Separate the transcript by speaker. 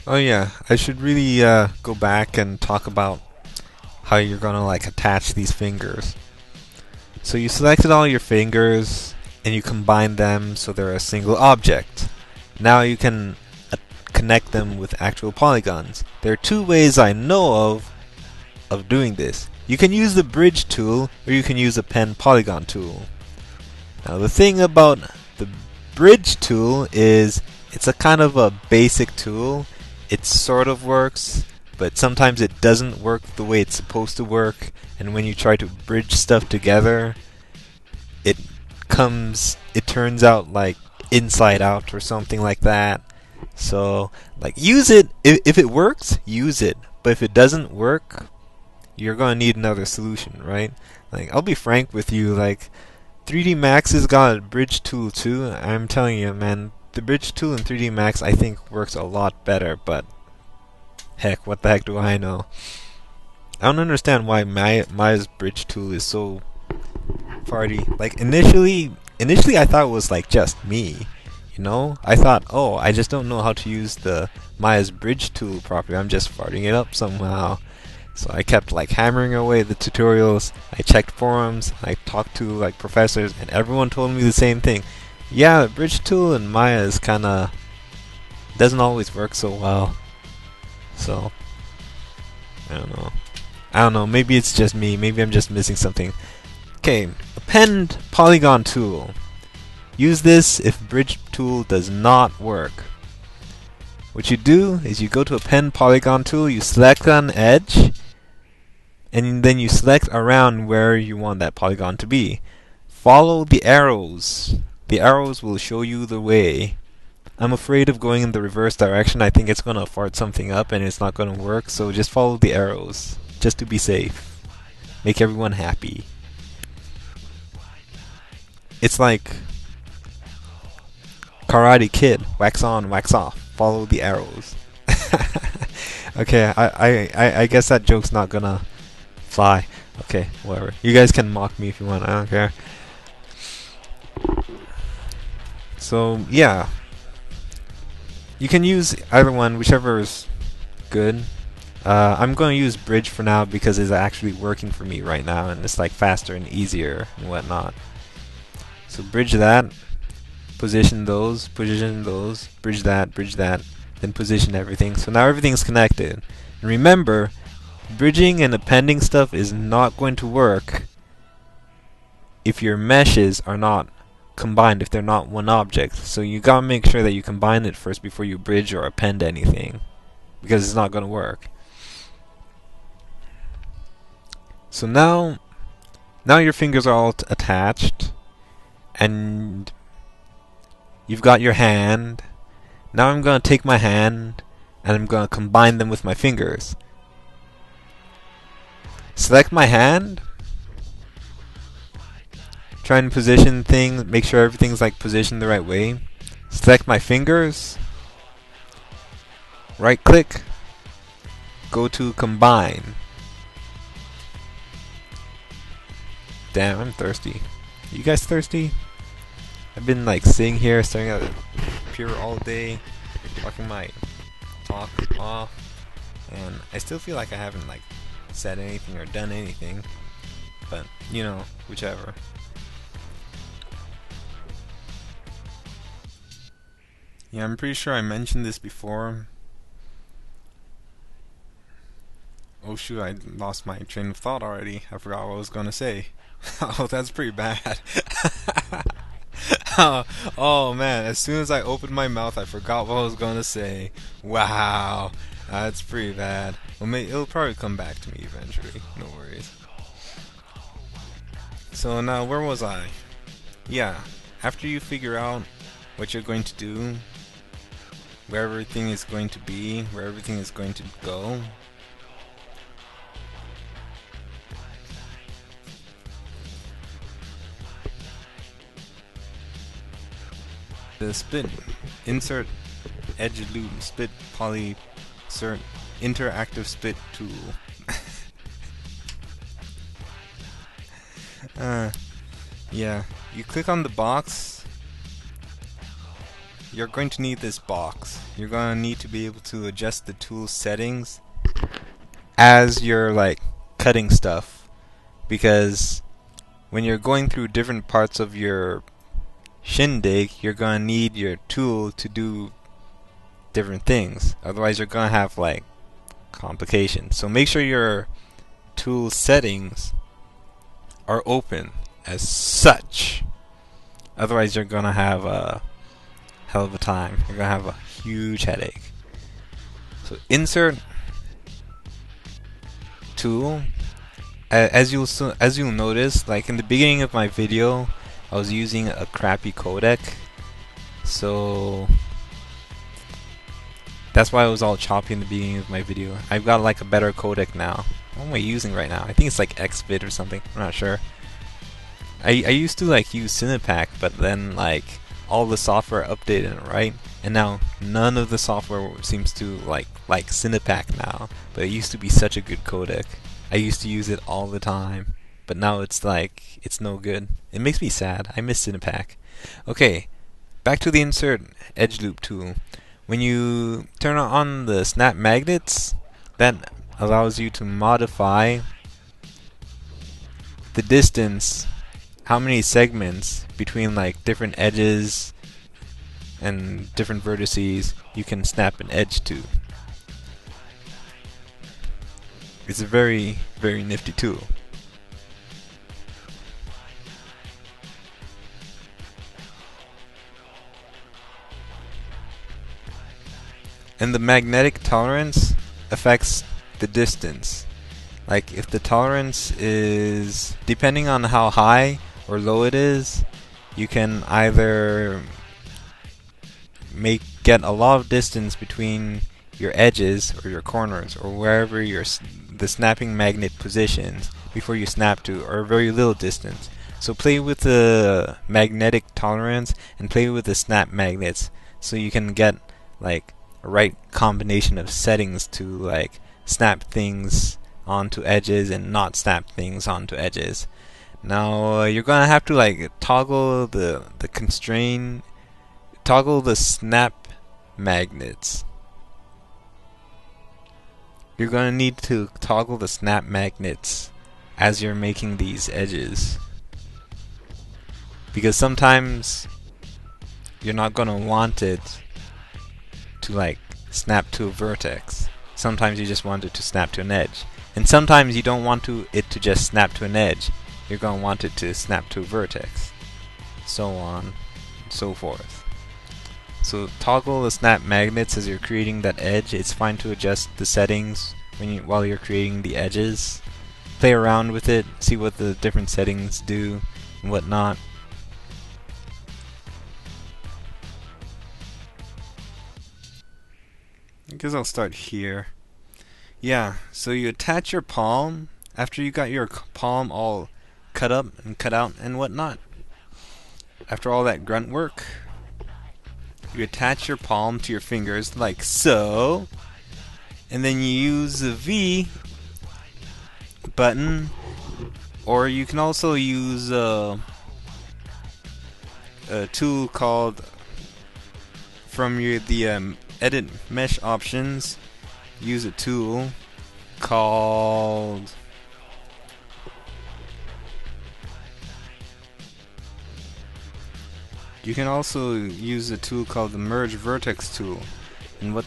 Speaker 1: Oh yeah, I should really go back and talk about how you're gonna like attach these fingers. So you selected all your fingers and you combine them so they're a single object. Now you can connect them with actual polygons. There are two ways I know of doing this. You can use the bridge tool or you can use the pen polygon tool. Now the thing about the bridge tool is it's a kind of a basic tool. It sort of works, but sometimes it doesn't work the way it's supposed to work, and when you try to bridge stuff together, it it turns out like inside out or something like that. So, like use it if it works, use it. But if it doesn't work, you're going to need another solution, right? Like I'll be frank with you, like 3D Max has got a bridge tool too. I'm telling you, man, the bridge tool in 3D Max I think works a lot better, but heck, what the heck do I know? I don't understand why Maya's bridge tool is so farty. Like initially I thought it was like just me. You know? I thought, oh, I just don't know how to use the Maya's bridge tool properly. I'm just farting it up somehow. So I kept like hammering away at the tutorials. I checked forums. I talked to like professors, and everyone told me the same thing. Yeah, the bridge tool in Maya is kind of doesn't always work so well. So I don't know. I don't know. Maybe it's just me. Maybe I'm just missing something. Okay, append polygon tool. Use this if bridge tool does not work. What you do is you go to append polygon tool, you select an edge, and then you select around where you want that polygon to be. Follow the arrows. The arrows will show you the way. I'm afraid of going in the reverse direction. I think it's going to fart something up and it's not going to work, so just follow the arrows, just to be safe. Make everyone happy. It's like Karate Kid. Wax on, wax off. Follow the arrows. Okay, I guess that joke's not gonna fly. Okay, whatever. You guys can mock me if you want. I don't care. So yeah, you can use either one, whichever is good. I'm going to use bridge for now because it's actually working for me right now, and it's like faster and easier and whatnot. So bridge that, position those, bridge that, then position everything. So now everything's connected. And remember, bridging and appending stuff is not going to work if your meshes are not combined, if they're not one object. So you gotta make sure that you combine it first before you bridge or append anything, because it's not gonna work. So now your fingers are all attached, and you've got your hand. Now I'm gonna take my hand and I'm gonna combine them with my fingers. Select my hand. Try and position things, make sure everything's like positioned the right way. Select my fingers. Right click. Go to combine. Damn, I'm thirsty. You guys thirsty? I've been like sitting here staring at the computer all day, talking my talk off, and I still feel like I haven't like said anything or done anything. But you know, whichever. Yeah, I'm pretty sure I mentioned this before. Oh shoot, I lost my train of thought already. I forgot what I was gonna say. Oh, that's pretty bad. Oh man, as soon as I opened my mouth, I forgot what I was gonna say. Wow, that's pretty bad. Well, it'll probably come back to me eventually. No worries. So now, where was I? Yeah, after you figure out what you're going to do, where everything is going to be, where everything is going to go, the split, insert edge loop, split poly, insert interactive split tool. uh, yeah, you click on the box you're going to need this box. You're going to need to be able to adjust the tool settings as you're like cutting stuff, because when you're going through different parts of your shindig, you're going to need your tool to do different things. Otherwise, you're going to have like complications. So make sure your tool settings are open as such. Otherwise, you're going to have a hell of a time. You're going to have a huge headache. So insert tool. As you'll notice, like in the beginning of my video, I was using a crappy codec, so that's why it was all choppy in the beginning of my video. I've got like a better codec now. What am I using right now? I think it's like XVID or something. I'm not sure. I used to like use Cinepak, but then like all the software updated, right? And now none of the software seems to like Cinepak now. But it used to be such a good codec. I used to use it all the time, but now it's like it's no good. It makes me sad. I miss Cinepak. Okay, back to the insert edge loop tool. When you turn on the snap magnets, that allows you to modify the distance, how many segments between like different edges and different vertices you can snap an edge to. It's a very, very nifty tool. And the magnetic tolerance affects the distance. Like if the tolerance is, depending on how high or low it is, you can either get a lot of distance between your edges or your corners or wherever the snapping magnet positions before you snap to, or very little distance. So play with the magnetic tolerance and play with the snap magnets so you can get like a right combination of settings to like snap things onto edges and not snap things onto edges. Now you're gonna have to like toggle the constraint, toggle the snap magnets. You're gonna need to toggle the snap magnets as you're making these edges, because sometimes you're not gonna want it to like snap to a vertex. Sometimes you just want it to snap to an edge, and sometimes you don't want it to just snap to an edge. You're gonna want it to snap to a vertex, so on and so forth. So toggle the snap magnets as you're creating that edge. It's fine to adjust the settings while you're creating the edges. Play around with it, see what the different settings do and whatnot. I guess I'll start here. Yeah, so you attach your palm after you got your palm all cut up and cut out and whatnot. After all that grunt work, you attach your palm to your fingers like so, and then you use the V button, or you can also use a tool called, from the edit mesh options, use a tool called you can also use a tool called the merge vertex tool. And what